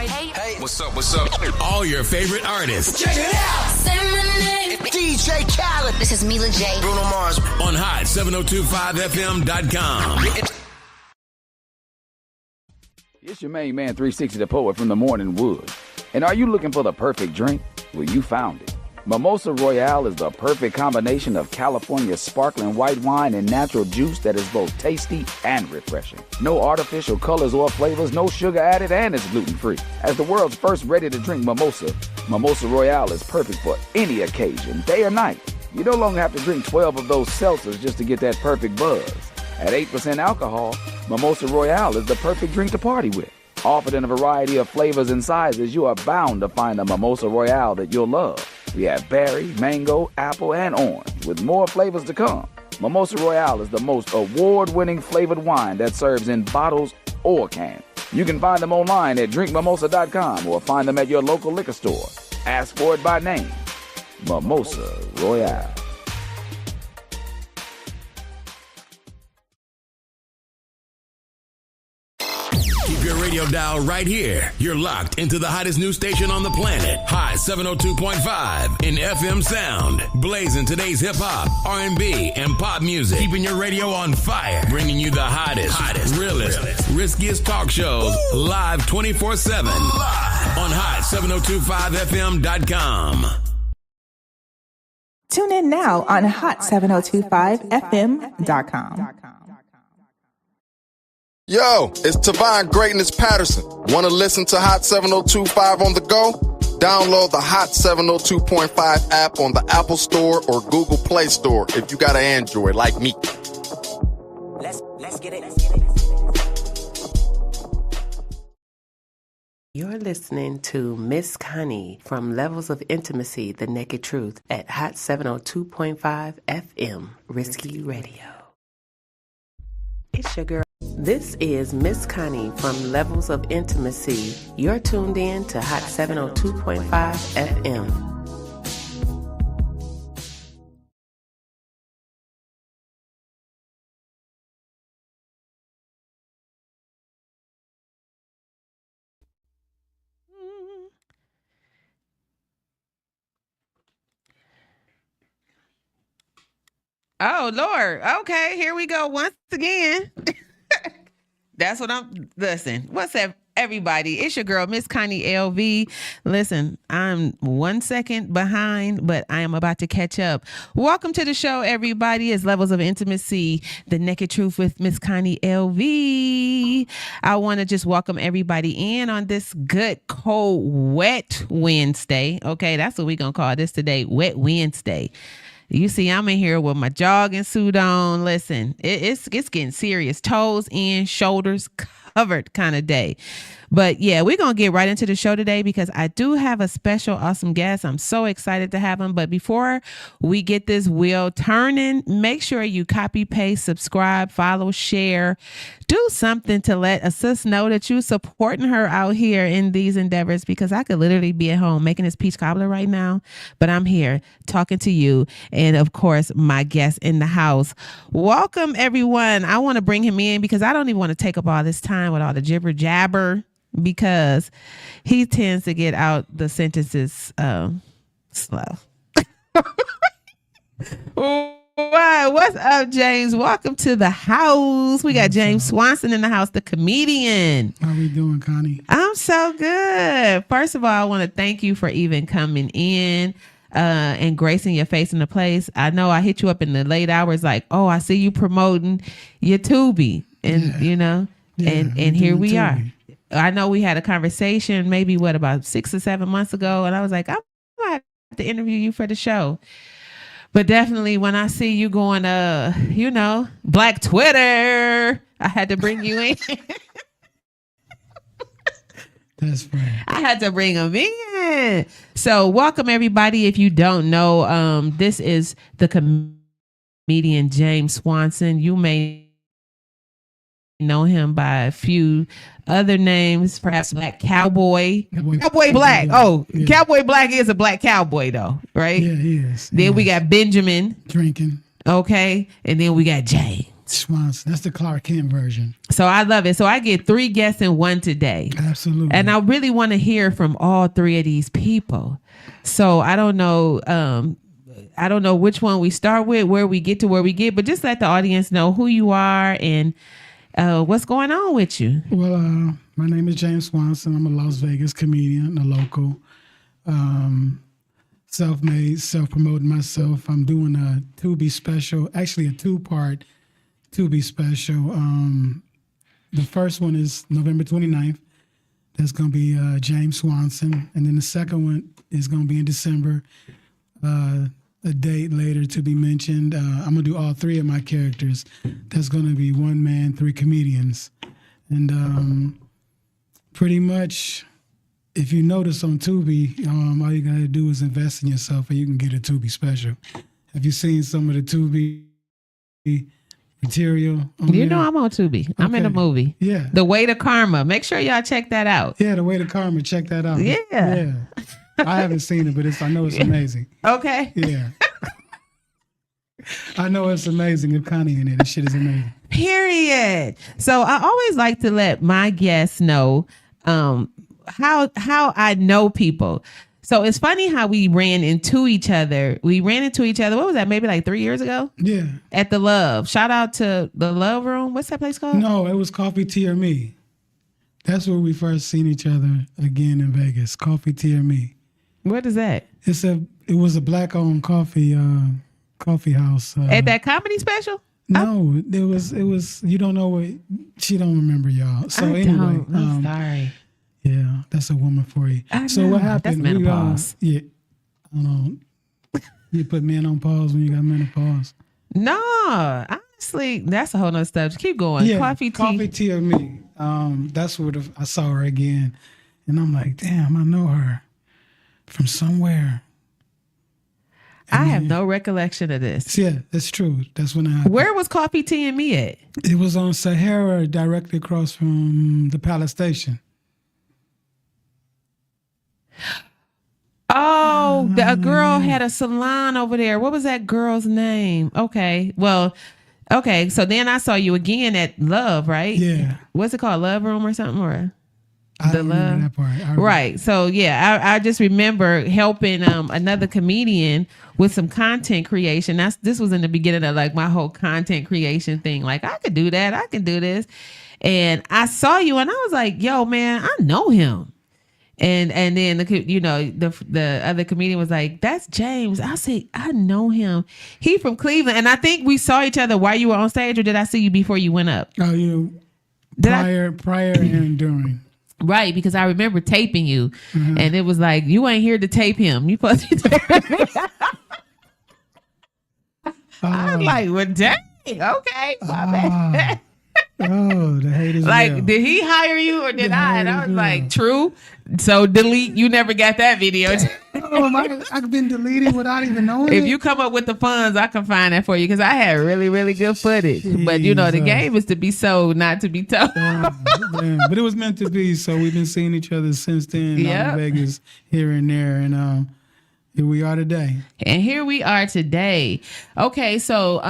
Hey, what's up? All your favorite artists. Check it out. Say my name. DJ Khaled. This is Mila J. Bruno Mars. On hot7025fm.com. It's your main man, 360 the Poet from the Morning Wood. And are you looking for the perfect drink? Well, you found it. Mimosa Royale is the perfect combination of California sparkling white wine and natural juice that is both tasty and refreshing. No artificial colors or flavors, no sugar added, and it's gluten-free. As the world's first ready-to-drink mimosa, Mimosa Royale is perfect for any occasion, day or night. You no longer have to drink 12 of those seltzers just to get that perfect buzz. At 8% alcohol, Mimosa Royale is the perfect drink to party with. Offered in a variety of flavors and sizes, you are bound to find a Mimosa Royale that you'll love. We have berry, mango, apple, and orange, with more flavors to come. Mimosa Royale is the most award-winning flavored wine that serves in bottles or cans. You can find them online at drinkmimosa.com or find them at your local liquor store. Ask for it by name. Mimosa Royale. Keep your radio dial right here. You're locked into the hottest news station on the planet. Hot 702.5 in FM sound. Blazing today's hip-hop, R&B, and pop music. Keeping your radio on fire. Bringing you the hottest, realest, riskiest talk shows live 24/7. On hot7025fm.com. Tune in now on hot7025fm.com. Yo, it's Tavon Greatness Patterson. Want to listen to Hot 7025 on the go? Download the Hot 702.5 app on the Apple Store or Google Play Store if you got an Android like me. Let's get it. You're listening to Miss Connie from Levels of Intimacy, The Naked Truth at Hot 702.5 FM, Risky Radio. It's your girl. This is Miss Connie from Levels of Intimacy. You're tuned in to Hot 702.5 FM. Oh, Lord. Okay, here we go once again. That's what listen, what's up, everybody? It's your girl, Miss Connie LV. Listen, I'm 1 second behind, but I am about to catch up. Welcome to the show, everybody. It's Levels of Intimacy, The Naked Truth with Miss Connie LV. I want to just welcome everybody in on this good, cold, wet Wednesday. Okay, that's what we're going to call this today, Wet Wednesday. You see, I'm in here with my jogging suit on. Listen, it's getting serious. Toes in, shoulders covered kind of day. But yeah, we're going to get right into the show today because I do have a special, awesome guest. I'm so excited to have him. But before we get this wheel turning, make sure you copy, paste, subscribe, follow, share. Do something to let a sis know that you're supporting her out here in these endeavors, because I could literally be at home making this peach cobbler right now, but I'm here talking to you and, of course, my guest in the house. Welcome, everyone. I want to bring him in because I don't even want to take up all this time with all the jibber jabber, because he tends to get out the sentences slow. Why? What's up, James? Welcome to the house. We got James Swanson in the house, the comedian. How we doing, Connie? I'm so good. First of all, I want to thank you for even coming in and gracing your face in the place. I know I hit you up in the late hours like, oh, I see you promoting your Tubi. And, you know, and here we are. I know we had a conversation maybe about 6 or 7 months ago, and I was like, I'm gonna have to interview you for the show. But definitely when I see you going, Black Twitter, I had to bring you in. That's funny. I had to bring him in. So welcome, everybody. If you don't know, this is the comedian James Swanson. You may know him by a few other names, perhaps Black Cowboy. Cowboy Black. Oh, yeah. Cowboy Black is a black cowboy, though, right? Yeah, he is. Then we got Benjamin. Drinking. Okay. And then we got James Swanson. That's the Clark Kent version. So I love it. So I get 3 guests in one today. Absolutely. And I really want to hear from all 3 of these people. So I don't know. I don't know which one we start with, where we get to where we get, but just let the audience know who you are and what's going on with you. Well, my name is James Swanson. I'm a Las Vegas comedian, a local, self-made, self-promoting myself. I'm doing a Tubi special, actually a 2-part Tubi special. The first one is November 29th. That's going to be James Swanson. And then the second one is going to be in December. A date later to be mentioned. I'm going to do all 3 of my characters. That's going to be 1 man, 3 comedians. And pretty much, if you notice on Tubi, all you got to do is invest in yourself and you can get a Tubi special. Have you seen some of the Tubi material? You know I'm on Tubi. I'm in a movie. Yeah. The Way to Karma. Make sure y'all check that out. Yeah, The Way to Karma. Check that out. Yeah. Yeah. I haven't seen it, but I know it's amazing. Okay. Yeah. I know it's amazing if Connie in it. This shit is amazing. Period. So I always like to let my guests know how I know people. So it's funny how we ran into each other. What was that? Maybe like 3 years ago? Yeah. At the Love. Shout out to the Love Room. What's that place called? No, it was Coffee, Tea, or Me. That's where we first seen each other again in Vegas. Coffee, Tea, or Me. What is that? It was a black-owned coffee house. At that comedy special? No, it was. You don't know what. She don't remember, y'all. So anyway, I'm sorry. Yeah, that's a woman for you. So know. what happened? That's menopause. Yeah, I don't know. You put men on pause when you got menopause. No, honestly, that's a whole nother stuff. Just keep going. Yeah, Coffee, tea, or me. That's what I saw her again, and I'm like, damn, I know her from somewhere. I have no recollection of this. Yeah, that's true. That's when I. Where was Coffee, Tea, and Me at? It was on Sahara, directly across from the Palace Station. Oh, a girl had a salon over there. What was that girl's name? Okay. Well, okay. So then I saw you again at Love, right? Yeah. What's it called? Love Room or something? Or I don't remember that part. Right. So yeah, I just remember helping another comedian with some content creation. This was in the beginning of like my whole content creation thing. Like I could do that. I can do this. And I saw you and I was like, yo, man, I know him. And then the other comedian was like, that's James. I said, I know him. He from Cleveland. And I think we saw each other while you were on stage, or did I see you before you went up? Oh, you prior and during. Right, because I remember taping you, and it was like, you ain't here to tape him. You supposed to tape me. I was like, well, dang, okay, my bad. Oh, the hate is like, real. did he hire you or did I? And I was like, true. So delete. You never got that video. I've been deleted without even knowing If it. you come up with the funds, I can find that for you because I had really, really good footage. But the game is to be sold, not to be told. Damn. But it was meant to be. So we've been seeing each other since then. Yep. In Vegas, here and there, and here we are today. And here we are today. Okay, so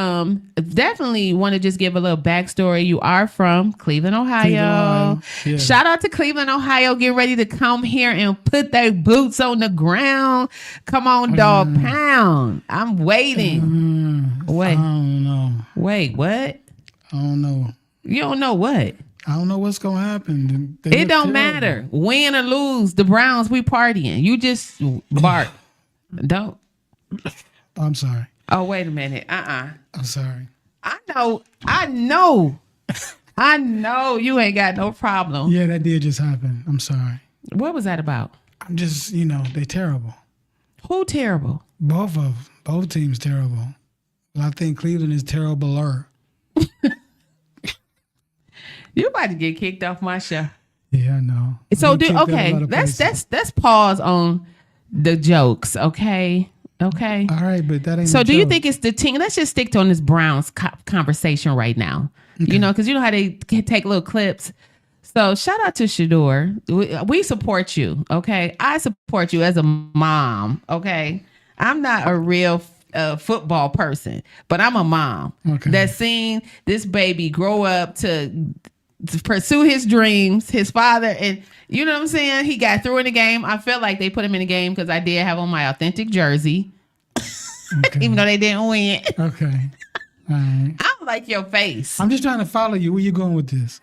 definitely want to just give a little backstory. You are from Cleveland, Ohio. Yeah. Shout out to Cleveland, Ohio. Get ready to come here and put their boots on the ground. Come on, dog pound. I'm waiting. Wait. I don't know. Wait, what? I don't know. You don't know what? I don't know what's gonna happen. They It look don't terrible. matter. Win or lose, the Browns, we partying. You just bark. Don't. I'm sorry. Oh, wait a minute. I'm sorry. I know you ain't got no problem. Yeah, that did just happen. I'm sorry. What was that about? I'm just, they terrible. Who terrible? Both teams terrible. But I think Cleveland is terribler. You about to get kicked off my show. Yeah, I know. So I've been kicked out okay, a lot of places. let's pause on the jokes, okay? Okay. All right, but that ain't. So no do you joke. think it's the team? Let's just stick on this Browns conversation right now. Okay. Because how they can take little clips. So shout out to Shador. We support you, okay? I support you as a mom, okay? I'm not a real football person, but I'm a mom Okay. that's seen this baby grow up to to pursue his dreams. His father, and you know what I'm saying? He got through in the game. I felt like they put him in the game because I did have on my authentic jersey, even though they didn't win. Okay. All right. I don't like your face. I'm just trying to follow you. Where you going with this?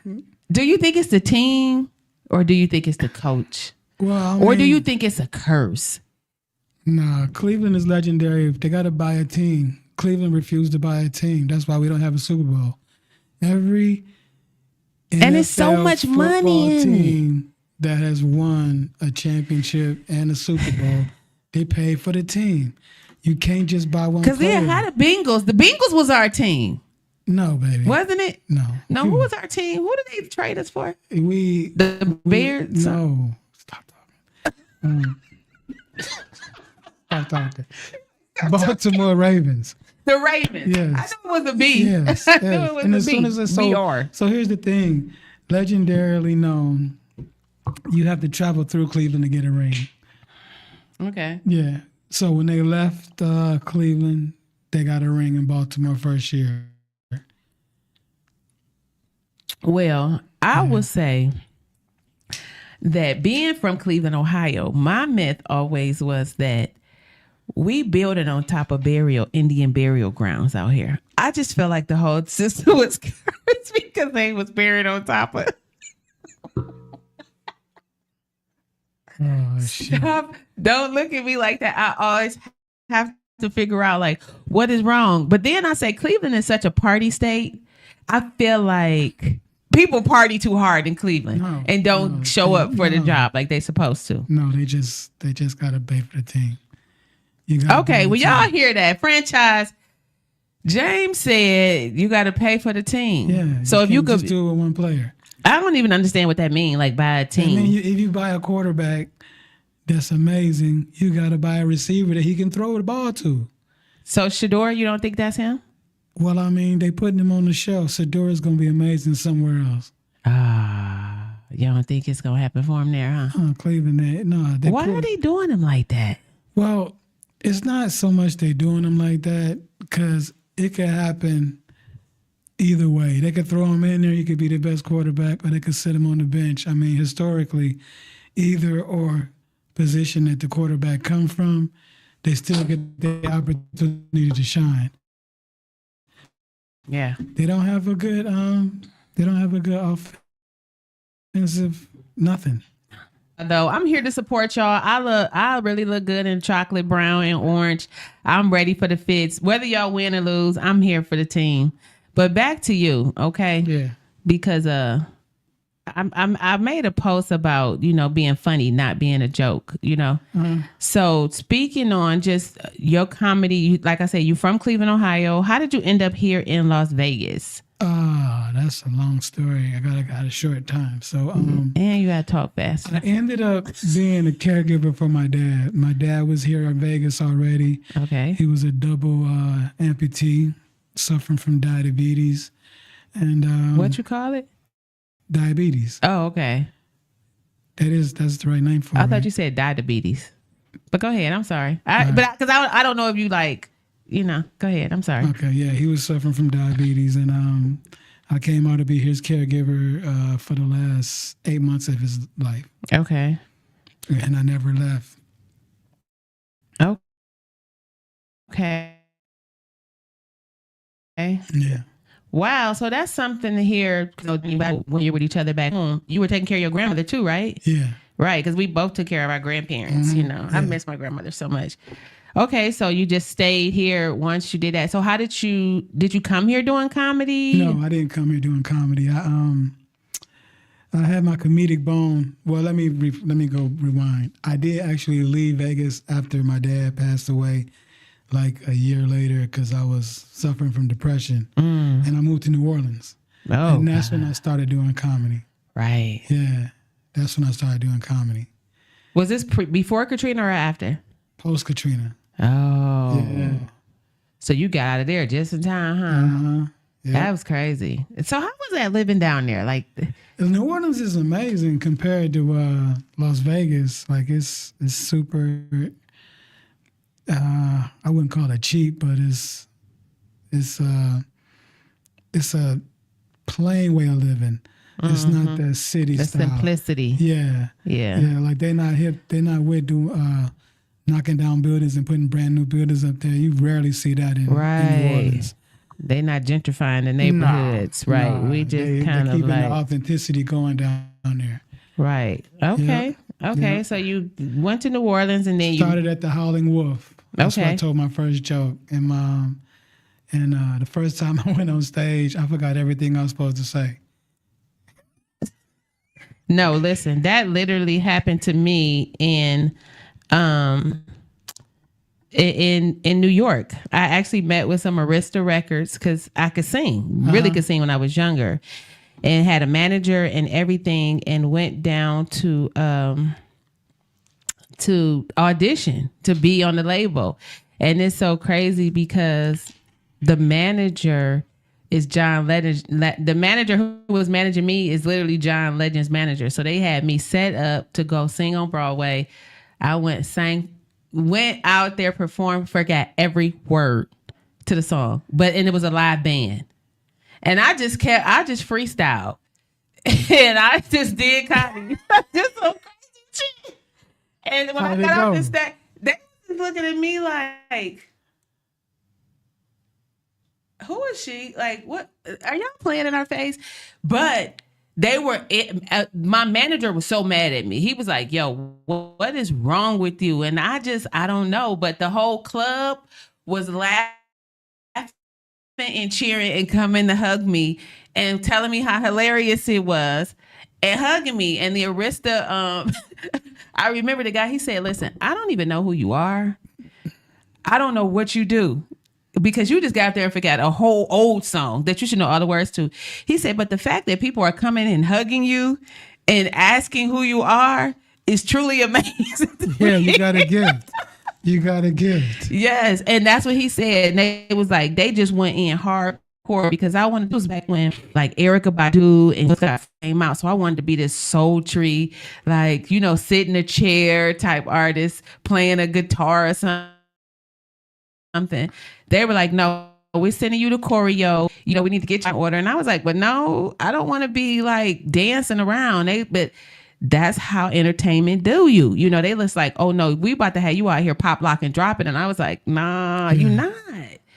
Do you think it's the team or do you think it's the coach? Well, or do you think it's a curse? Nah, Cleveland is legendary. If they got to buy a team, Cleveland refused to buy a team. That's why we don't have a Super Bowl. Every and it's so NFL much money in team that has won a championship and a Super Bowl, they pay for the team. You can't just buy one. Because yeah, how the Bengals? The Bengals was our team. No, baby. Wasn't it? No. No, who was our team? Who did they trade us for? The Bears? No. Stop talking. Stop talking. Baltimore Ravens. The Ravens. Yes. I knew it was a B. Yes. I knew it was and a as B. soon as it's so here's the thing. Legendarily known, you have to travel through Cleveland to get a ring. Okay. Yeah. So when they left Cleveland, they got a ring in Baltimore first year. Well, I would say that being from Cleveland, Ohio, my myth always was that we build it on top of Indian burial grounds out here. I just felt like the whole system was cursed because they was buried on top of. Oh, shit. Stop. Don't look at me like that. I always have to figure out like what is wrong. But then I say Cleveland is such a party state. I feel like people party too hard in Cleveland and don't show up for the job like they supposed to. No, they just got to pay for the team. Okay, well, y'all hear that. Franchise, James said you got to pay for the team. Yeah. So if you could just do it with one player. I don't even understand what that means, like buy a team. I mean, if you buy a quarterback, that's amazing. You got to buy a receiver that he can throw the ball to. So Shador, you don't think that's him? Well, I mean, they putting him on the shelf. Shador is going to be amazing somewhere else. You don't think it's going to happen for him there, huh? Cleveland, Why are they doing him like that? Well, it's not so much they doing him like that because it could happen either way. They could throw him in there. He could be the best quarterback, or they could sit him on the bench. I mean, historically, either or position that the quarterback come from, they still get the opportunity to shine. Yeah. They don't have a good offensive nothing. Though I'm here to support y'all. I really look good in chocolate, brown, and orange. I'm ready for the fits. Whether y'all win or lose, I'm here for the team. But back to you, okay? Yeah. Because I made a post about being funny, not being a joke. So speaking on just your comedy, like I said, you from Cleveland, Ohio. How did you end up here in Las Vegas? That's a long story. I got a short time. So and you gotta talk fast. I ended up being a caregiver for my dad. My dad was here in Vegas already. Okay. He was a double amputee, suffering from diabetes. And what you call it? Diabetes. Oh, okay. That's the right name for it. I thought you said diabetes. But go ahead. I'm sorry. Because I don't know if you go ahead. I'm sorry. Okay, yeah, he was suffering from diabetes, and I came out to be his caregiver for the last 8 months of his life. Okay. And I never left. Okay. Yeah. Wow. So that's something to hear. When you're with each other back home, you were taking care of your grandmother too, right? Yeah. Right, because we both took care of our grandparents. Yeah. I miss my grandmother so much. Okay, so you just stayed here once you did that. So how did you come here doing comedy? No, I didn't come here doing comedy. I had my comedic bone. Well, let me go rewind. I did actually leave Vegas after my dad passed away, like a year later, because I was suffering from depression, and I moved to New Orleans. Oh, and that's when I started doing comedy. Right. Yeah, that's when I started doing comedy. Was this before Katrina or after? Post Katrina. Oh. Yeah. So you got out of there just in time, huh? Yeah. That was crazy. So how was that living down there? Like, New Orleans is amazing compared to Las Vegas. Like it's super. I wouldn't call it cheap, but it's a plain way of living. It's not that city The style. simplicity. Yeah. Yeah. Like they're not hip. They're not with knocking down buildings and putting brand new buildings up there. You rarely see that in New Orleans. They not gentrifying the neighborhoods, right? We just kind of keeping like the authenticity going down there. right. Okay. Yep. Okay. Yep. So you went to New Orleans and then you Started at the Howling Wolf. That's where I Okay. told my first joke. And the first time I went on stage, I forgot everything I was supposed to say. No, listen, that literally happened to me in New York. I actually met with some Arista Records because I could sing, really could sing when I was younger, and had a manager and everything, and went down to audition to be on the label. And it's so crazy because the manager is John Legend. The manager who was managing me is literally John Legend's manager. So they had me set up to go sing on Broadway. I went out there, performed, forgot every word to the song, and it was a live band. And I just freestyled. And I just did comedy. Just so crazy shit. And when I got off the stage, they was looking at me like, who is she? Like, what are y'all playing in our face? But they were, my manager was so mad at me. He was like, yo, what is wrong with you? And I don't know. But the whole club was laughing and cheering and coming to hug me and telling me how hilarious it was and hugging me. And the Arista, I remember the guy, he said, listen, I don't even know who you are. I don't know what you do. Because you just got up there and forgot a whole old song that you should know all the words to. He said, but the fact that people are coming and hugging you and asking who you are is truly amazing. Yeah, you got a gift. You got a gift. Yes. And that's what he said. And they was like, they just went in hardcore because I wanted, it was back when like Erykah Badu and Scott came out. So I wanted to be this sultry, like, sit in a chair type artist playing a guitar or something. They were like, no, we're sending you to choreo. We need to get you in order. And I was like, but no, I don't want to be like dancing around. But that's how entertainment do you. They just like, oh no, we about to have you out here pop, lock, and dropping. And I was like, nah, you not.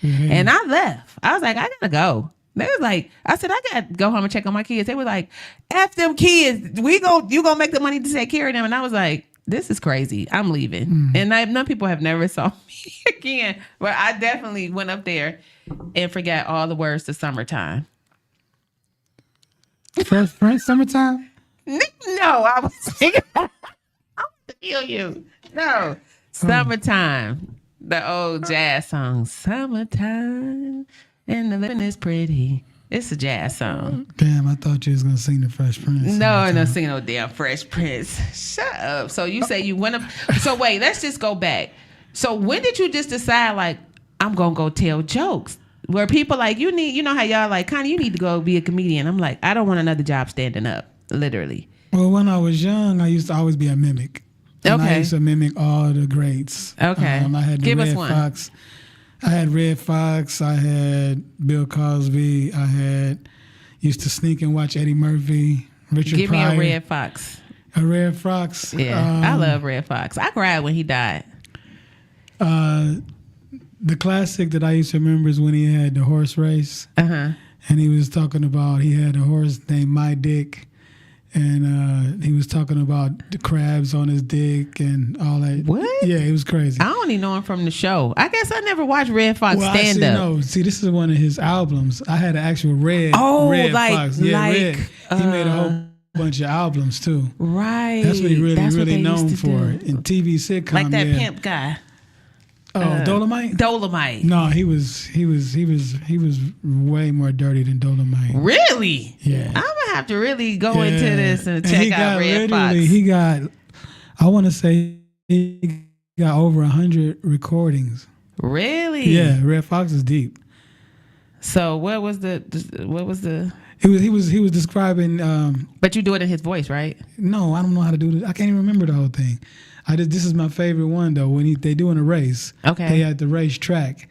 Mm-hmm. And I left. I was like, I gotta go. They was like, I said, I gotta go home and check on my kids. They were like, F them kids. You gonna make the money to take care of them. And I was like, this is crazy. I'm leaving. And none people have never saw me again. But I definitely went up there and forgot all the words to Summertime. Fresh Prince, Summertime? No, I was singing. I want to kill you. No, Summertime. The old jazz song. Summertime and the living is pretty. It's a jazz song. Damn, I thought you was going to sing the Fresh Prince. No, I'm not singing no damn Fresh Prince. Shut up. So you say you went up. So wait, let's just go back. So when did you just decide, like, I'm going to go tell jokes? Where people like, you know how y'all like, Connie, you need to go be a comedian. I'm like, I don't want another job standing up, literally. Well, when I was young, I used to always be a mimic. And Okay. I used to mimic all the greats. Okay. I had Give us Red one. Fox. I had Red Fox. I had Bill Cosby. I used to sneak and watch Eddie Murphy, Richard Give Pryor. me a Red Fox. A Red Fox. Yeah, I love Red Fox. I cried when he died. The classic that I used to remember is when he had the horse race. Uh-huh. And he was talking about, he had a horse named My Dick. And he was talking about the crabs on his dick and all that. What? Yeah, it was crazy. I only know him from the show. I guess I never watched Red Fox stand up. See, this is one of his albums. I had an actual Red Fox. Yeah, Red. He made a whole bunch of albums too. Right. That's what he That's what really they known used to for. do. In TV sitcom. Like that yeah. pimp guy. Oh, Dolomite? Dolomite. No, he was way more dirty than Dolomite. Really? Yeah. I'm gonna have to really go into this and check he out got Red Fox. He got, I want to say, he got over 100 recordings. Really? Yeah, Red Fox is deep. So what was the? He was describing. But you do it in his voice, right? No, I don't know how to do this. I can't even remember the whole thing. This is my favorite one though. When they doing a race, Okay. they at the race track,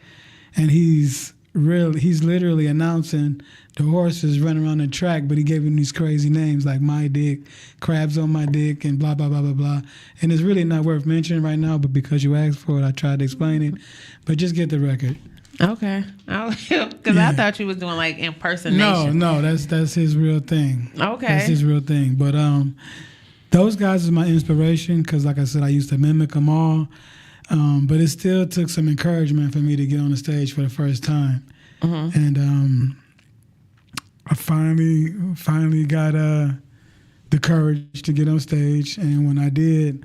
and he's he's literally announcing the horses running around the track, but he gave him these crazy names like My Dick, Crabs on My Dick, and blah, blah, blah, blah, blah. And it's really not worth mentioning right now, but because you asked for it, I tried to explain it. But just get the record. Okay. Because I thought you was doing like impersonation. No, that's his real thing. Okay. That's his real thing. But those guys is my inspiration because, like I said, I used to mimic them all. But it still took some encouragement for me to get on the stage for the first time. Mm-hmm. And I finally got the courage to get on stage. And when I did,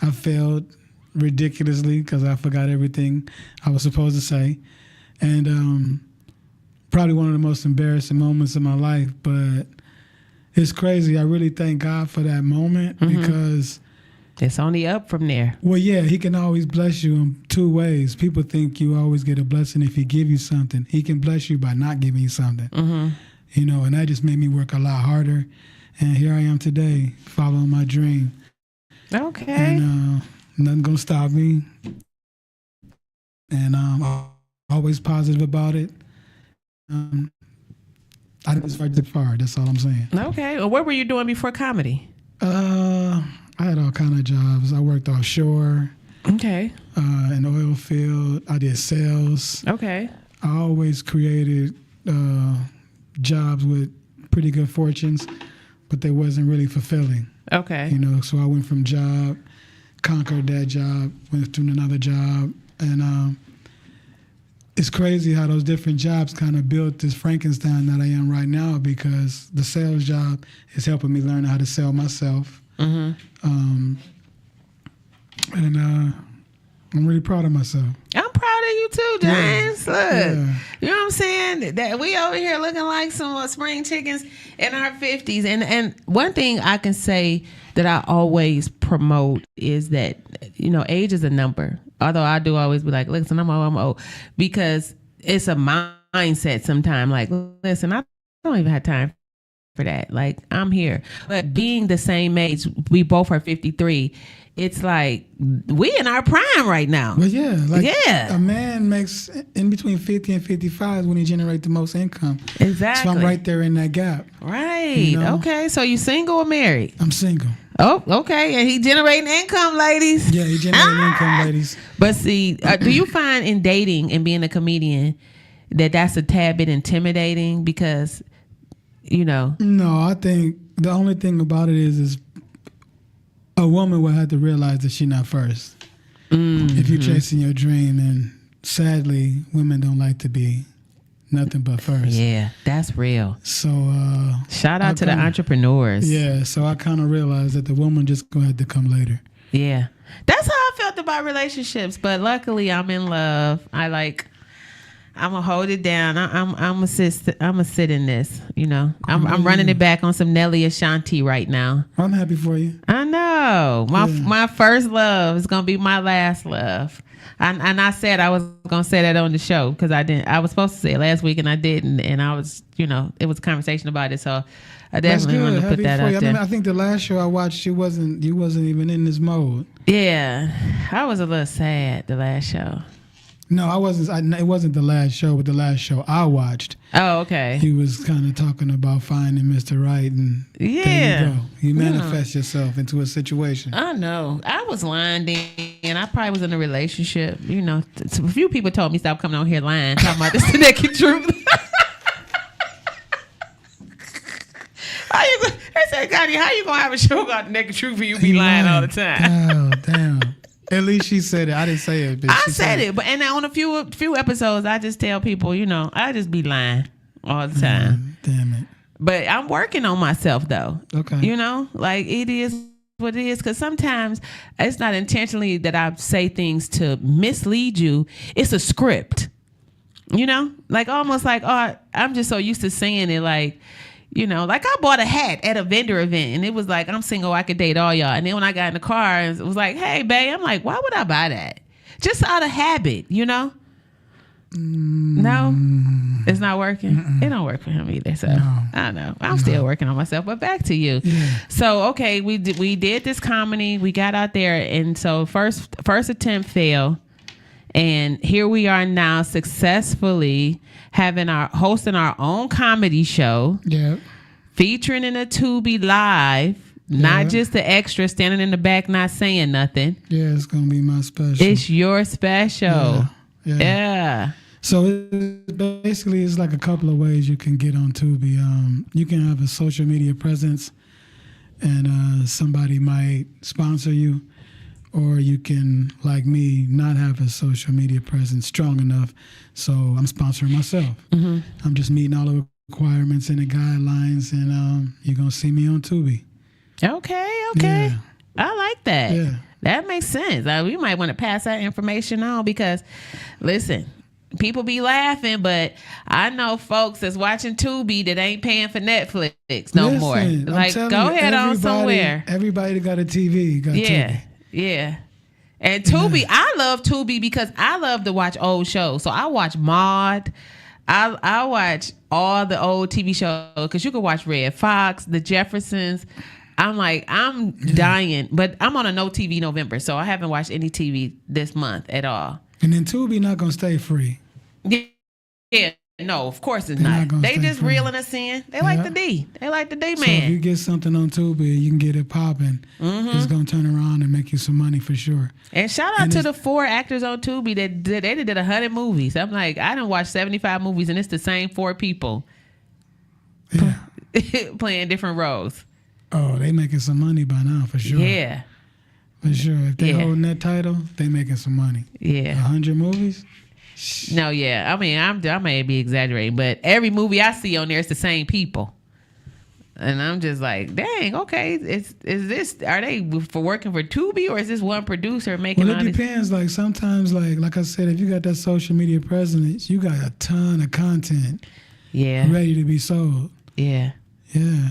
I failed ridiculously because I forgot everything I was supposed to say. And probably one of the most embarrassing moments of my life. But it's crazy. I really thank God for that moment because... It's only up from there. Well, yeah, he can always bless you in two ways. People think you always get a blessing if he give you something. He can bless you by not giving you something. Mm-hmm. You know, and that just made me work a lot harder. And here I am today, following my dream. Okay. And nothing gonna stop me. And I'm always positive about it. I just right too far. That's all I'm saying. Okay. Well, what were you doing before comedy? I had all kind of jobs. I worked offshore. Okay. In the oil field. I did sales. Okay. I always created jobs with pretty good fortunes, but they wasn't really fulfilling. Okay. You know, so I went from job, conquered that job, went to another job, and it's crazy how those different jobs kind of built this Frankenstein that I am right now because the sales job is helping me learn how to sell myself. Mm-hmm. And I'm really proud of myself. I'm proud of you too, James. Yeah. Look, Yeah. you know what I'm saying? That we over here looking like some spring chickens in our 50s. And one thing I can say that I always promote is that, you know, age is a number. Although I do always be like, listen, I'm old. Because it's a mindset sometimes. Like, listen, I don't even have time for that. Like, I'm here. But being the same age, we both are 53. It's like we in our prime right now. But a man makes in between 50 and 55 when he generates the most income. Exactly. So I'm right there in that gap. Right. You know? Okay. So you single or married? I'm single. Oh, okay. And he generating income, ladies. Yeah, he generating income, ladies. But see, do you find in dating and being a comedian that that's a tad bit intimidating because, you know? No, I think the only thing about it is a woman will have to realize that she's not first. Mm-hmm. If you're chasing your dream, and sadly, women don't like to be nothing but first. Yeah, that's real. So shout out to the entrepreneurs. Yeah, so I kind of realized that the woman just going to have to come later. Yeah, that's how I felt about relationships. But luckily, I'm in love. I'm gonna hold it down. I'm gonna sit in this. You know, I'm running it back on some Nelly Ashanti right now. I'm happy for you. I know my first love is gonna be my last love, and I said I was gonna say that on the show because I didn't. I was supposed to say it last week and I didn't, and I was, you know, it was a conversation about it, so I definitely want to put that out there. I think the last show I watched, you wasn't even in this mode. Yeah, I was a little sad the last show. No, I wasn't. It wasn't the last show, but the last show I watched. Oh, okay. He was kind of talking about finding Mr. Right, and there you go. You manifest yourself into a situation. I know. I was lying then. I probably was in a relationship. You know, a few people told me stop coming on here lying, talking about this the naked truth. They said, Connie, how you gonna have a show about the naked truth if you be lying all the time? Oh, damn. At least she said it. I didn't say it. But I said it, but and on a few episodes, I just tell people, you know, I just be lying all the time. Damn it. But I'm working on myself though. Okay. You know, like it is what it is, because sometimes it's not intentionally that I say things to mislead you. It's a script. You know, like almost like, oh, I'm just so used to saying it, like, you know, like I bought a hat at a vendor event and it was like, I'm single, I could date all y'all. And then when I got in the car, it was like, hey, babe, I'm like, why would I buy that? Just out of habit, you know? No, it's not working. Mm-mm. It don't work for him either. So I don't know. I'm still working on myself. But back to you. Yeah. So okay, we did this comedy. We got out there, and so first attempt failed, And here we are now successfully hosting our own comedy show. Yeah. Featuring in a Tubi live. Not just the extra standing in the back not saying nothing. Yeah, it's going to be my special. It's your special. Yeah. So it's like a couple of ways you can get on Tubi. You can have a social media presence and somebody might sponsor you, or you can, like me, not have a social media presence strong enough. So I'm sponsoring myself. Mm-hmm. I'm just meeting all the requirements and the guidelines, and you're going to see me on Tubi. Okay. Yeah. I like that. Yeah. That makes sense. We might want to pass that information on because, listen, people be laughing, but I know folks that's watching Tubi that ain't paying for Netflix no more. Like, go ahead on somewhere. Everybody that got a TV got Tubi. Yeah. And Tubi, I love Tubi because I love to watch old shows. So I watch Maude. I watch all the old TV shows because you can watch Red Fox, The Jeffersons. I'm dying, but I'm on a no TV November, so I haven't watched any TV this month at all. And then Tubi not gonna stay free. Yeah, no, of course it's not. They just reeling us in. They like the D. They like the D man. So if you get something on Tubi, you can get it popping. Mm-hmm. It's gonna turn around and make you some money for sure. And shout out to the 4 actors on Tubi that did 100 movies. I'm like, I done watched 75 movies, and it's the same 4 people playing different roles. Oh, they making some money by now for sure. Yeah. For sure. If they holding that title, they making some money. Yeah. 100 movies? No, yeah. I mean, I may be exaggerating, but every movie I see on there is the same people. And I'm just like, dang, okay. Are they working for Tubi, or is this one producer making Well, it depends. Like sometimes, like I said, if you got that social media presence, you got a ton of content ready to be sold. Yeah. Yeah.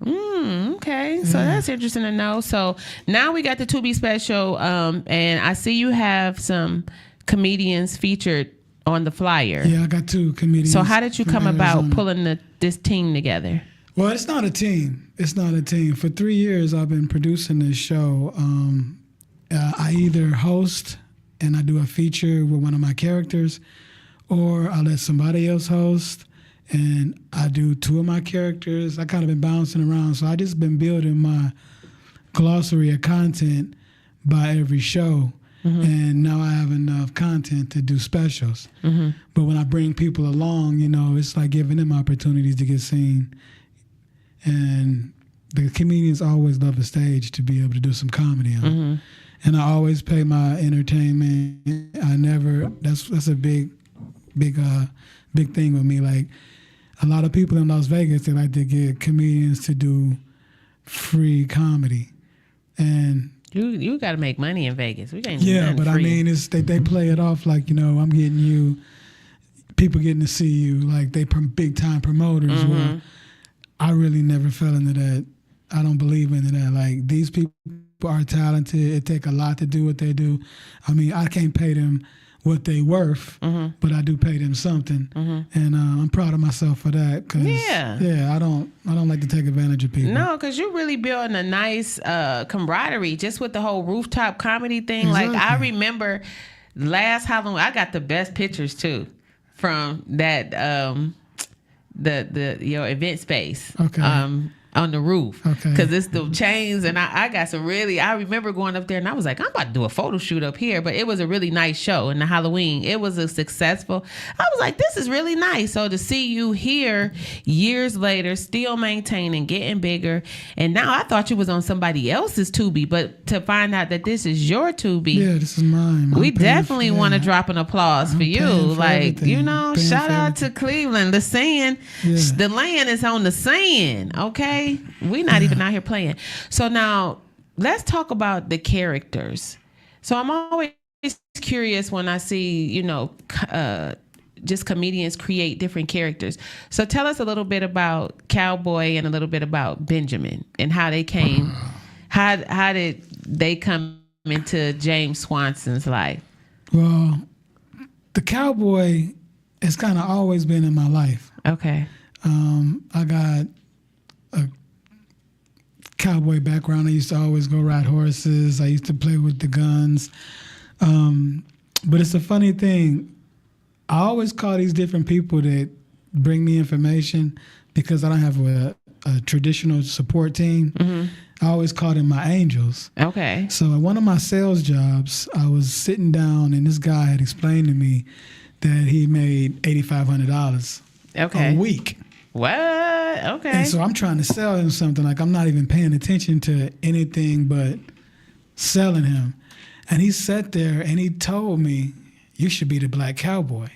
Okay, so that's interesting to know. So now we got the Tubi special, and I see you have some comedians featured on the flyer. Yeah, I got 2 comedians. So how did you come about pulling this team together? Well, it's not a team. For 3 years, I've been producing this show. I either host and I do a feature with one of my characters, or I let somebody else host. And I do 2 of my characters. I kind of been bouncing around. So I just been building my glossary of content by every show. Mm-hmm. And now I have enough content to do specials. Mm-hmm. But when I bring people along, it's like giving them opportunities to get seen. And the comedians always love the stage to be able to do some comedy on. Mm-hmm. And I always pay my entertainment. That's a big thing with me. Like, a lot of people in Las Vegas, they like to get comedians to do free comedy, and you got to make money in Vegas. We can't. But free. I mean, it's they play it off like I'm getting you, people getting to see you, like they big time promoters. Mm-hmm. Where I really never fell into that. I don't believe into that. Like, these people are talented. It take a lot to do what they do. I mean, I can't pay them what they worth, but I do pay them something, and I'm proud of myself for that. Cause, I don't like to take advantage of people. No, because you're really building a nice camaraderie just with the whole rooftop comedy thing. Exactly. Like, I remember last Halloween, I got the best pictures too from that the event space. Okay. On the roof, okay, because it's the chains, and I got some really. I remember going up there, and I was like, I'm about to do a photo shoot up here, but it was a really nice show. And the Halloween, it was a successful. I was like, this is really nice. So to see you here years later, still maintaining, getting bigger, and now I thought you was on somebody else's Tubi, but to find out that this is your Tubi, this is mine. We definitely want to drop an applause for you. Like, shout out to Cleveland. The sand, the land is on the sand. Okay. We're not even out here playing. So now let's talk about the characters. So I'm always curious when I see, just comedians create different characters. So tell us a little bit about Cowboy and a little bit about Benjamin and how they came. How did they come into James Swanson's life? Well, the Cowboy has kind of always been in my life. Okay. I got a cowboy background. I used to always go ride horses. I used to play with the guns. But it's a funny thing. I always call these different people that bring me information because I don't have a traditional support team. Mm-hmm. I always call them my angels. Okay. So at one of my sales jobs, I was sitting down and this guy had explained to me that he made $8,500 a week. What? Okay. And so I'm trying to sell him something. Like I'm not even paying attention to anything but selling him. And he sat there and he told me, you should be the black cowboy.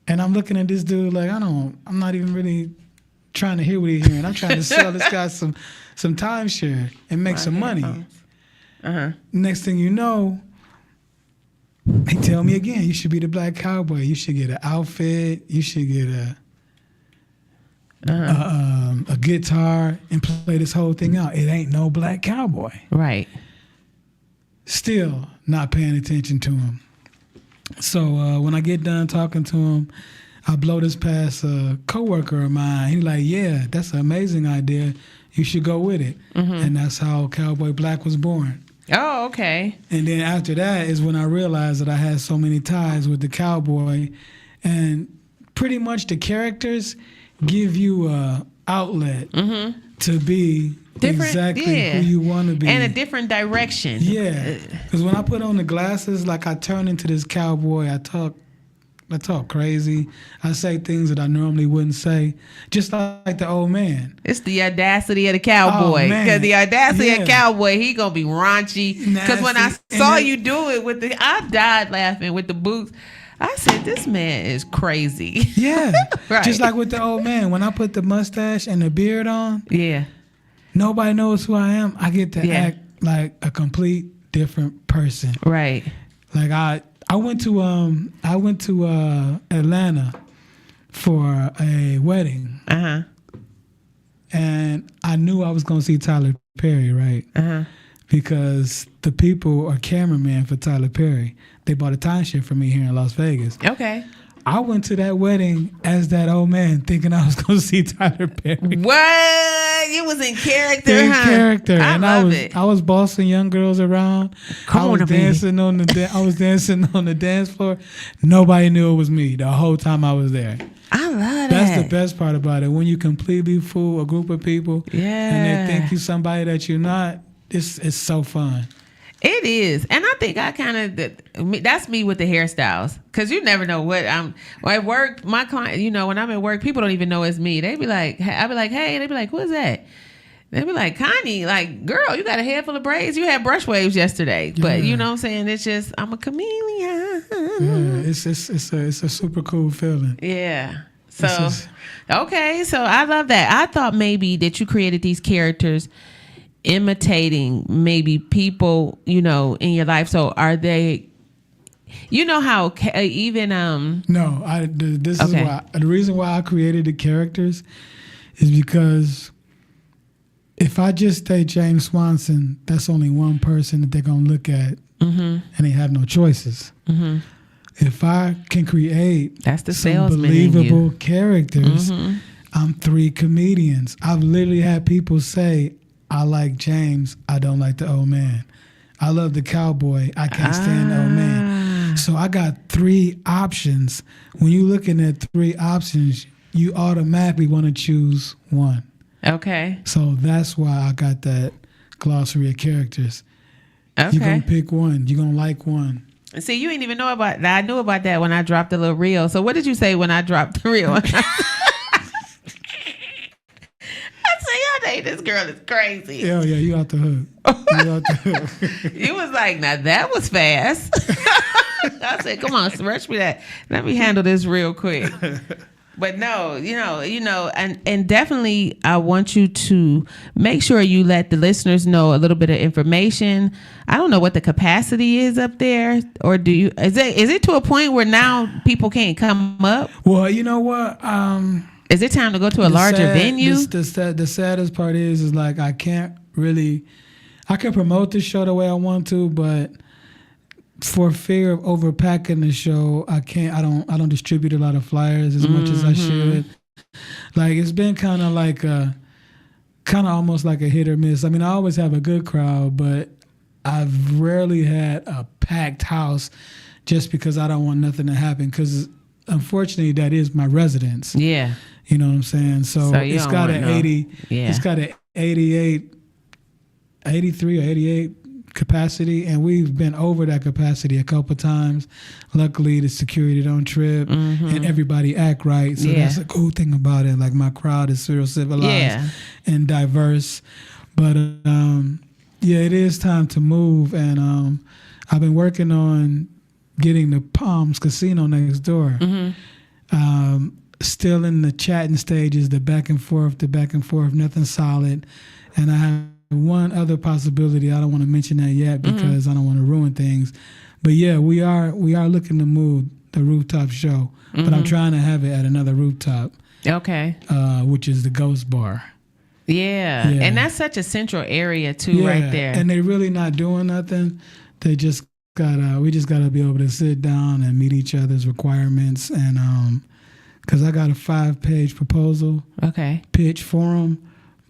And I'm looking at this dude like, I'm not even really trying to hear what he's hearing. I'm trying to sell this guy some timeshare and make some money. Uh-huh. Next thing you know, he tell me again, you should be the black cowboy. You should get an outfit. You should get a guitar and play this whole thing out. It ain't no black cowboy. Right. Still not paying attention to him. So when I get done talking to him, I blow this past a coworker of mine. He's like, yeah, that's an amazing idea. You should go with it. Mm-hmm. And that's how Cowboy Black was born. Oh, okay. And then after that is when I realized that I had so many ties with the cowboy. And pretty much the characters give you a outlet to be exactly who you want to be. And a different direction. Yeah. Because when I put on the glasses, like I turn into this cowboy, I talk crazy. I say things that I normally wouldn't say, just like the old man. It's the audacity of the cowboy. Because the audacity of cowboy, he gonna be raunchy. Because when I saw you do it I died laughing with the boots. I said, this man is crazy. Yeah. Right. Just like with the old man. When I put the mustache and the beard on, nobody knows who I am. I get to act like a complete different person. Right. Like I went to Atlanta for a wedding. Uh-huh. And I knew I was gonna see Tyler Perry, right? Uh-huh. Because the people are cameraman for Tyler Perry. They bought a timeshare for me here in Las Vegas. Okay. I went to that wedding as that old man, thinking I was going to see Tyler Perry. What? You was in character, in character. I love it. I was bossing young girls around. I was dancing on the dance floor. Nobody knew it was me the whole time I was there. I love that. That's the best part about it. When you completely fool a group of people and they think you're somebody that you're not, it's so fun. It is. And I think that's me with the hairstyles. Because you never know what when at work, my client, when I'm at work, people don't even know it's me. They be like, I'll be like, hey, they be like, who is that? They be like, Connie, like, girl, you got a head full of braids. You had brush waves yesterday. But you know what I'm saying? It's just, I'm a chameleon. Yeah, it's a super cool feeling. Yeah. So, okay. So I love that. I thought maybe that you created these characters imitating maybe people, in your life. So are they, how even no, this is why the reason why I created the characters is because if I just say James Swanson, that's only one person that they're gonna look at, and they have no choices. Mm-hmm. If I can create some believable characters, I'm 3 comedians. I've literally had people say, I like James, I don't like the old man. I love the cowboy, I can't stand the old man. So I got 3 options. When you're looking at 3 options, you automatically want to choose one. Okay. So that's why I got that glossary of characters. Okay. You're going to pick one. You're going to like one. See, you ain't even know about that. I knew about that when I dropped the little reel. So what did you say when I dropped the reel? This girl is crazy. Yeah, you out the hook. You was like, now that was fast. I said, come on, rush me that. Let me handle this real quick. But no, and definitely I want you to make sure you let the listeners know a little bit of information. I don't know what the capacity is up there, or is it to a point where now people can't come up? Well, you know what? Is it time to go to a larger venue? The saddest part is like I can promote the show the way I want to, but for fear of overpacking the show, I don't distribute a lot of flyers as much as I should. Like it's been kind of almost like a hit or miss. I mean, I always have a good crowd, but I've rarely had a packed house just because I don't want nothing to happen. Because unfortunately, that is my residence. Yeah. You know what I'm saying? So it's got an 80. Yeah. It's got an 88, 83 or 88 capacity, and we've been over that capacity a couple times. Luckily, the security don't trip, and everybody act right. So that's a cool thing about it. Like, my crowd is real civilized and diverse. But it is time to move, and I've been working on getting the Palms Casino next door. Still in the chatting stages, the back and forth, nothing solid. And I have one other possibility. I don't want to mention that yet because I don't want to ruin things. But yeah, we are looking to move the rooftop show, but I'm trying to have it at another rooftop. Okay. Which is the Ghost Bar. Yeah. And that's such a central area too, right there. And they're really not doing nothing. They just we just gotta be able to sit down and meet each other's requirements, and because I got a 5-page proposal pitch for them,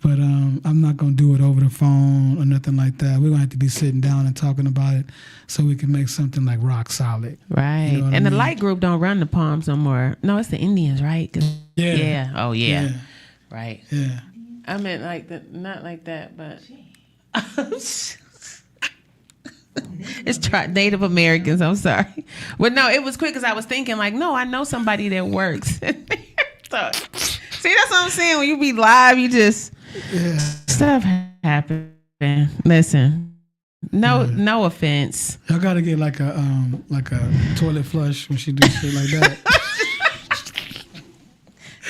but I'm not going to do it over the phone or nothing like that. We're going to have to be sitting down and talking about it so we can make something like rock solid. Right. You know what I and the mean? Light Group don't run the Palms no more. No, it's the Indians, right? Yeah. Yeah. Oh, yeah. Yeah. Right. Yeah. I meant not like that, but... It's Native Americans. I'm sorry. Well, no, it was quick because I was thinking like, no, I know somebody that works. So, see, that's what I'm saying. When you be live, you just stuff happen. Listen, no offense. Y'all gotta get like a toilet flush when she do shit like that.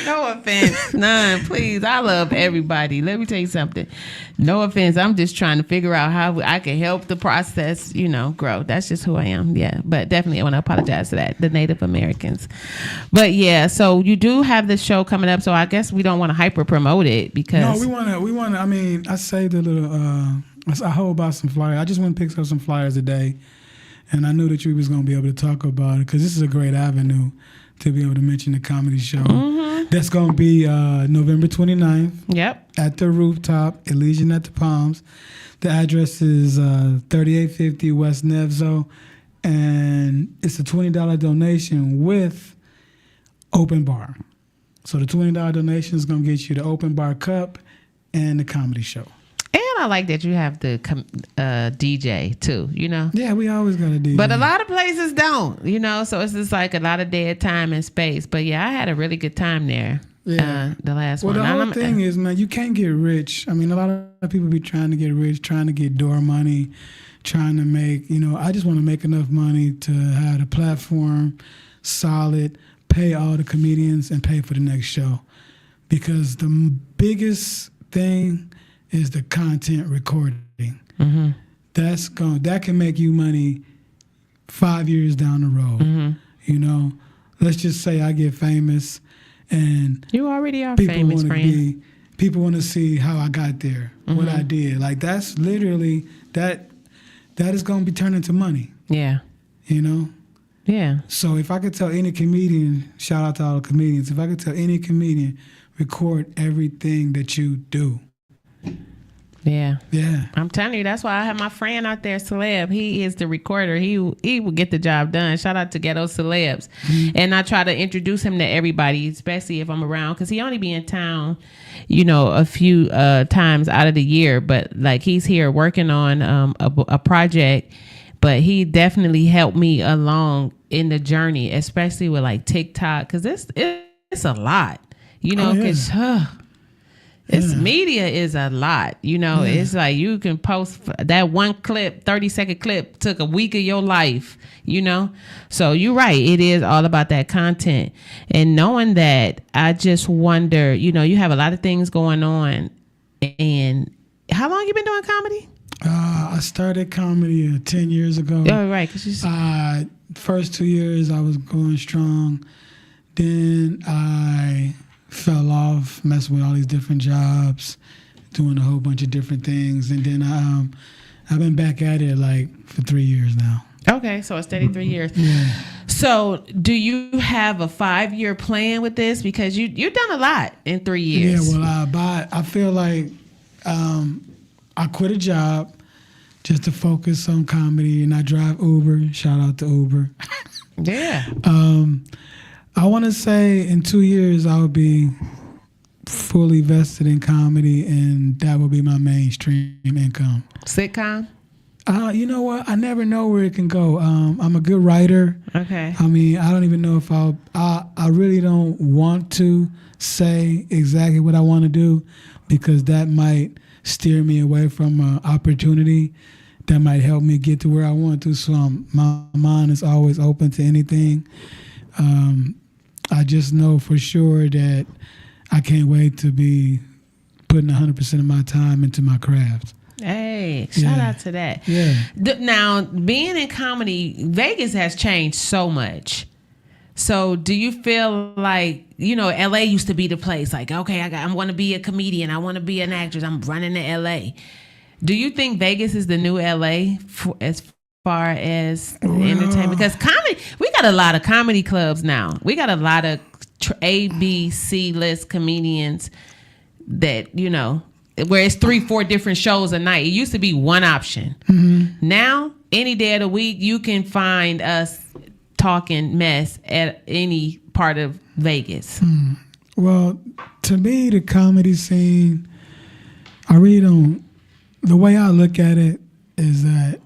No offense, none. Please, I love everybody. Let me tell you something. No offense. I'm just trying to figure out how I can help the process, grow. That's just who I am. Yeah, but definitely I want to apologize to the Native Americans. But yeah, so you do have this show coming up. So I guess we don't want to hyper promote it because no, we want to. I mean, I saved a little. I hold about some flyers. I just went and picked up some flyers today, and I knew that you was gonna be able to talk about it because this is a great avenue to be able to mention the comedy show. That's going to be November 29th. Yep. At the rooftop, Elysian at the Palms. The address is 3850 West Nevzo. And it's a $20 donation with open bar. So the $20 donation is going to get you the open bar cup and the comedy show. And I like that you have the DJ too, Yeah, we always got a DJ. But a lot of places don't, so it's just like a lot of dead time and space. But yeah, I had a really good time there. Yeah. The last one. Well, the whole thing is, man, you can't get rich. I mean, a lot of people be trying to get rich, trying to get door money, trying to make, I just want to make enough money to have the platform solid, pay all the comedians, and pay for the next show. Because the biggest thing is the content recording. That can make you money 5 years down the road. Let's just say I get famous, and you already are famous, friend. People want to see how I got there, what I did. Like, that's literally that is going to be turned into money. Yeah. Yeah. So if I could tell any comedian, shout out to all the comedians, if I could tell any comedian, record everything that you do. Yeah. Yeah. I'm telling you, that's why I have my friend out there, Celeb. He is the recorder. He will get the job done. Shout out to Ghetto Celebs. And I try to introduce him to everybody, especially if I'm around, because he only be in town, a few times out of the year. But like, he's here working on a project, but he definitely helped me along in the journey, especially with like TikTok, because it's a lot, because media is a lot, It's like you can post that one clip, 30-second clip took a week of your life, So you're right. It is all about that content. And knowing that, I just wonder, you have a lot of things going on. And how long you been doing comedy? I started comedy 10 years ago. Oh, right. First 2 years I was going strong. Then I fell off, messing with all these different jobs, doing a whole bunch of different things. And then I've been back at it for 3 years now. Okay, so a steady 3 years. Yeah. So do you have a 5-year plan with this? Because you've done a lot in 3 years. Yeah, well, I feel like I quit a job just to focus on comedy. And I drive Uber. Shout out to Uber. Yeah. I want to say in 2 years I'll be fully vested in comedy, and that will be my mainstream income. Sitcom? You know what? I never know where it can go. I'm a good writer. Okay. I mean, I don't even know if I really don't want to say exactly what I want to do, because that might steer me away from an opportunity that might help me get to where I want to. So my mind is always open to anything. I just know for sure that I can't wait to be putting 100% of my time into my craft. Hey, shout out to that. Yeah. Now, being in comedy, Vegas has changed so much. So do you feel like, LA used to be the place, like, okay, I want to be a comedian, I want to be an actress, I'm running to LA. Do you think Vegas is the new LA as far as entertainment? Because comedy, we got a lot of comedy clubs now. We got a lot of A, B, C list comedians that, where it's 3-4 different shows a night. It used to be one option. Mm-hmm. Now, any day of the week, you can find us talking mess at any part of Vegas. Well, to me, the comedy scene, I really don't. The way I look at it is that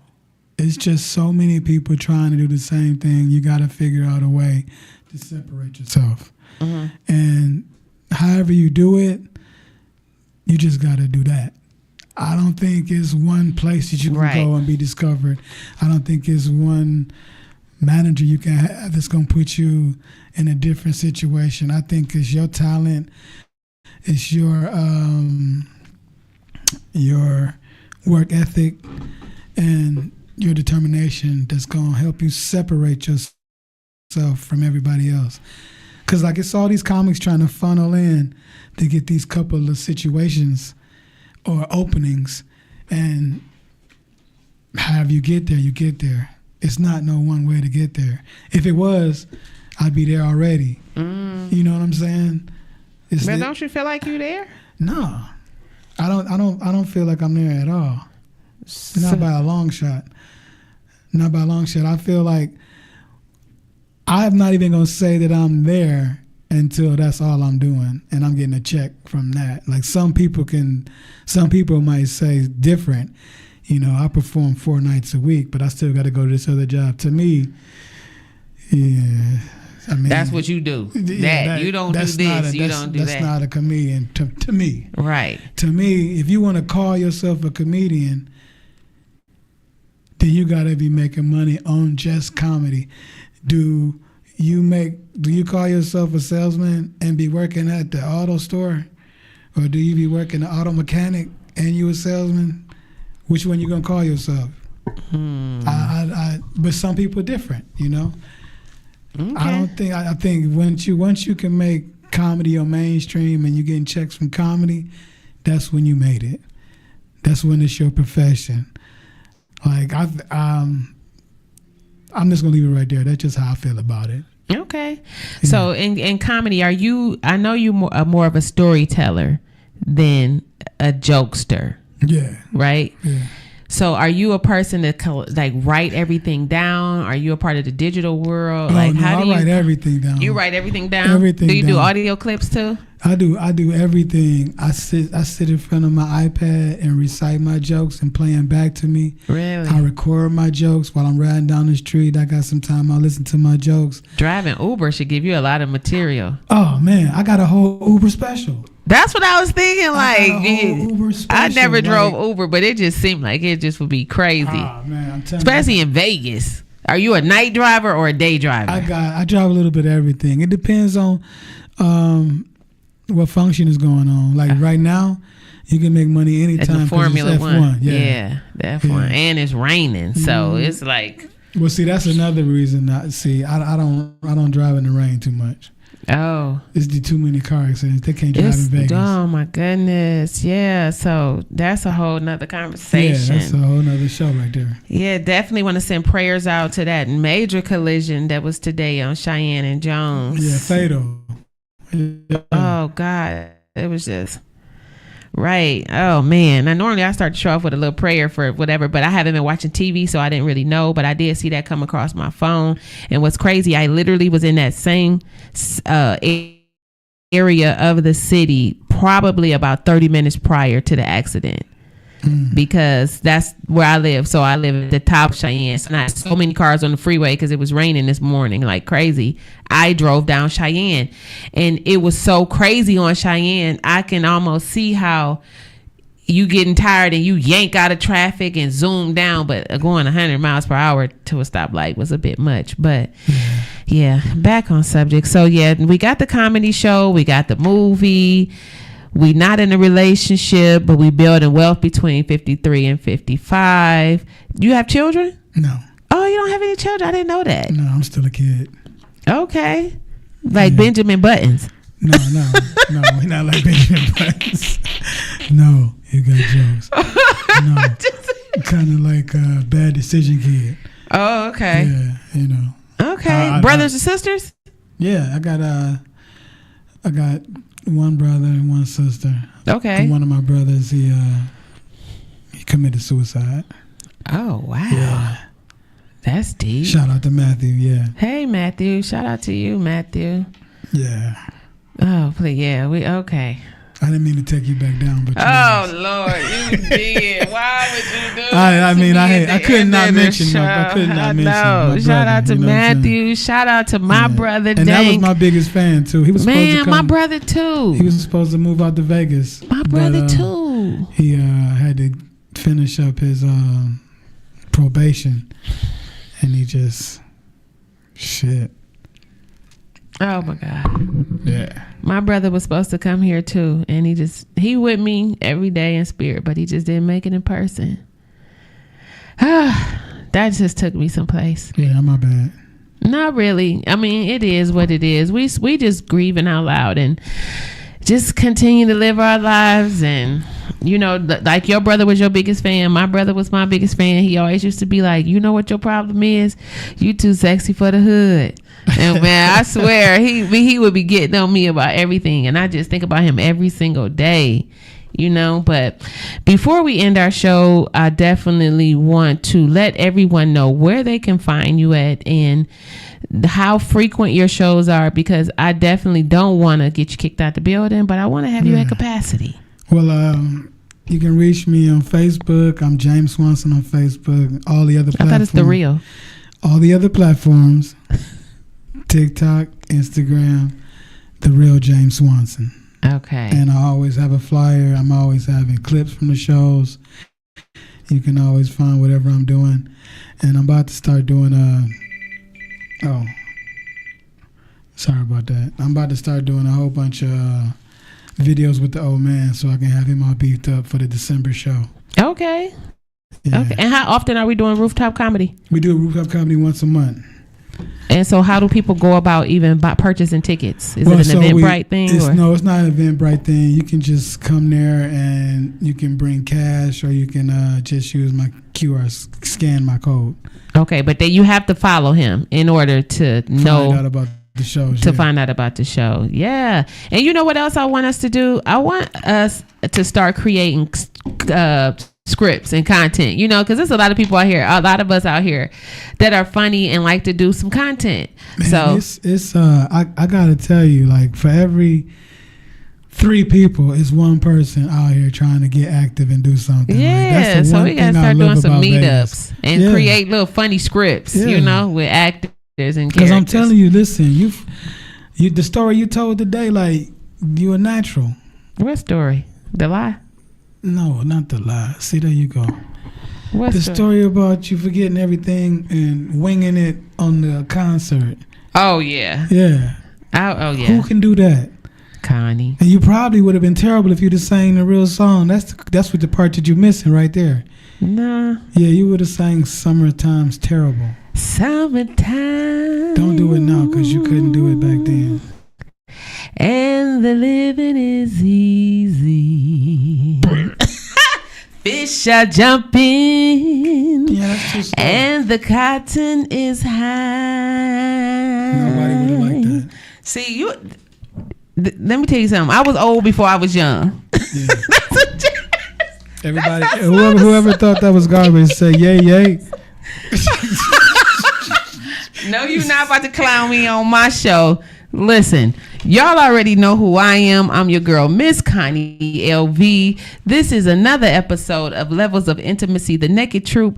it's just so many people trying to do the same thing. You got to figure out a way to separate yourself. Mm-hmm. And however you do it, you just got to do that. I don't think it's one place that you can go and be discovered. I don't think it's one manager you can have that's going to put you in a different situation. I think it's your talent, it's your work ethic, and your determination that's going to help you separate yourself from everybody else. Because it's all these comics trying to funnel in to get these couple of situations or openings, and however you get there, you get there. It's not no one way to get there. If it was, I'd be there already. You know what I'm saying? Man, don't you feel like you there? No, I don't feel like I'm there at all. Not by a long shot. Not by a long shot. I feel like I'm not even gonna say that I'm there until that's all I'm doing, and I'm getting a check from that. Like some people might say different. I perform 4 nights a week, but I still got to go to this other job. To me, yeah, I mean, that's what you do. You don't do this. You don't do that. That's not a comedian to me. Right. To me, if you want to call yourself a comedian, then you got to be making money on just comedy. Do you call yourself a salesman and be working at the auto store, or do you be working the auto mechanic and you a salesman? Which one you gonna call yourself? But some people are different, Okay. I think once you can make comedy your mainstream and you're getting checks from comedy, that's when you made it. That's when it's your profession. I'm just gonna leave it right there. That's just how I feel about it. Okay. Yeah. So in comedy, I know you more of a storyteller than a jokester. Yeah. Right? Yeah. So are you a person that write everything down? Are you a part of the digital world? I write everything down. You write everything down? Everything Do you down. do audio clips too? I do everything. I sit in front of my iPad and recite my jokes and play them back to me. Really? I record my jokes while I'm riding down the street. I got some time, I'll listen to my jokes. Driving Uber should give you a lot of material. Oh man, I got a whole Uber special. That's what I was thinking. I never drove Uber, but it just seemed like it just would be crazy. Oh man, I'm telling especially in Vegas. Are you a night driver or a day driver? I drive a little bit of everything. It depends on what function is going on. Like right now, you can make money anytime. At the Formula One. Yeah, the F1. And it's raining, so it's like. Well, see, that's another reason. I don't drive in the rain too much. Oh, it's too many car accidents. They can't drive in Vegas. Oh my goodness, yeah. So that's a whole nother conversation. Yeah, that's a whole nother show right there. Yeah, definitely want to send prayers out to that major collision that was today on Cheyenne and Jones. Yeah, fatal. Oh God, it was just Right. Oh man. Now normally I start the show off with a little prayer for whatever, but I haven't been watching TV, so I didn't really know. But I did see that come across my phone. And what's crazy, I literally was in that same area of the city probably about 30 minutes prior to the accident. Because that's where I live. So I live at the top of Cheyenne. So I had so many cars on the freeway because it was raining this morning like crazy. I drove down Cheyenne and it was so crazy on Cheyenne. I can almost see how you getting tired and you yank out of traffic and zoom down, but going 100 miles per hour to a stoplight was a bit much. But yeah, back on subject. So yeah, we got the comedy show, we got the movie. We not in a relationship, but we building wealth between 53 and 55. Do you have children? No. Oh, you don't have any children? I didn't know that. No, I'm still a kid. Okay. Like Benjamin Buttons. No, we're not like Benjamin Buttons. No, you got jokes. No, kind of like a bad decision kid. Oh, okay. Yeah, you know. Okay. Brothers and sisters? Yeah, I got one brother and one sister. Okay. And one of my brothers, he committed suicide. Oh, wow. Yeah. That's deep. Shout out to Matthew, yeah. Hey, Matthew. Shout out to you, Matthew. Yeah. Oh, please. Yeah, okay. I didn't mean to take you back down, but Lord, you did. Why would you do I could not mention him. I could not mention my brother. Shout out to Matthew. Shout out to my brother, and that was my biggest fan too. He was supposed to come, my brother too. He was supposed to move out to Vegas. My brother too. He had to finish up his probation, and he just shit. Oh my God. Yeah. My brother was supposed to come here too, and he with me every day in spirit, but he just didn't make it in person. That just took me someplace. Yeah, my bad. Not really. I mean, it is what it is. We just grieving out loud and just continue to live our lives. And you know, like your brother was your biggest fan. My brother was my biggest fan. He always used to be like, you know what your problem is? You too sexy for the hood. And man, I swear he would be getting on me about everything, and I just think about him every single day, you know. But before we end our show, I definitely want to let everyone know where they can find you at and how frequent your shows are, because I definitely don't want to get you kicked out the building, but I want to have you at capacity. Well, you can reach me on Facebook. I'm James Swanson on Facebook. All the other platforms. I thought it's The Real. All the other platforms. TikTok, Instagram, The Real James Swanson. Okay. And I always have a flyer. I'm always having clips from the shows. You can always find whatever I'm doing. And I'm about to start doing sorry about that. I'm about to start doing a whole bunch of videos with the old man so I can have him all beefed up for the December show. Okay. Yeah. Okay. And how often are we doing rooftop comedy? We do rooftop comedy once a month. And so how do people go about even purchasing tickets? Is it an Eventbrite thing? No, it's not an Eventbrite thing. You can just come there and you can bring cash, or you can just use my QR, scan my code. Okay, but then you have to follow him in order to know. Find out about the show. Find out about the show. Yeah. And you know what else I want us to do? I want us to start creating scripts and content, you know, because there's a lot of people out here, a lot of us out here that are funny and like to do some content. Man, so it's I gotta tell you, like, for every 3 people, it's one person out here trying to get active and do something. Yeah, like, so we gotta start doing some meetups and create little funny scripts, you know, with actors and characters. Because I'm telling you, listen, you the story you told today, like, you a natural. What story? The lie? No, not the lie. See, there you go. What's the story about you forgetting everything and winging it on the concert? Oh yeah. Yeah. Oh yeah. Who can do that? Connie. And you probably would have been terrible if you'd have sang the real song. That's what the part that you're missing right there. Nah. Yeah, you would have sang "Summertime's" terrible. Summertime. Don't do it now because you couldn't do it back then. And the living is easy. Fish are jumping. Yeah, that's too slow. And the cotton is high. Nobody would have liked that. See, let me tell you something. I was old before I was young. Yeah. Everybody, whoever thought that was garbage, say yay, yay. No, you're not about to clown me on my show. Listen, y'all already know who I am. I'm your girl, Miss Connie LV. This is another episode of Levels of Intimacy, the Naked Truth,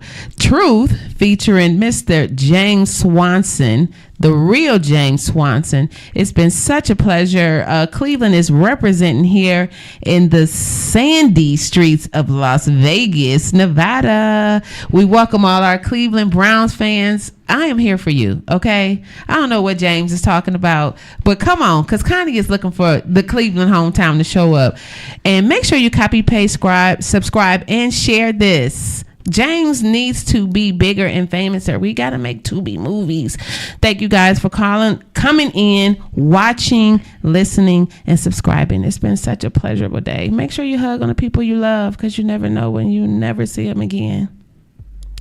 featuring Mr. James Swanson, the real James Swanson. It's been such a pleasure. Cleveland is representing here in the sandy streets of Las Vegas, Nevada. We welcome all our Cleveland Browns fans. I am here for you, okay? I don't know what James is talking about, but come on, because Connie is looking for the Cleveland hometown to show up. And make sure you copy, paste, subscribe, and share this. James needs to be bigger and famous, or we got to make Tubi movies. Thank you guys for coming in, watching, listening, and subscribing. It's been such a pleasurable day. Make sure you hug on the people you love, because you never know when you never see them again.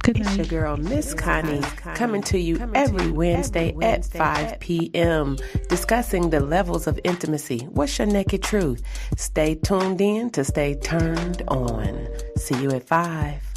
Good night. It's your girl, Miss Connie, coming to you every Wednesday at 5 p.m., discussing the levels of intimacy. What's your naked truth? Stay tuned in to stay turned on. See you at 5.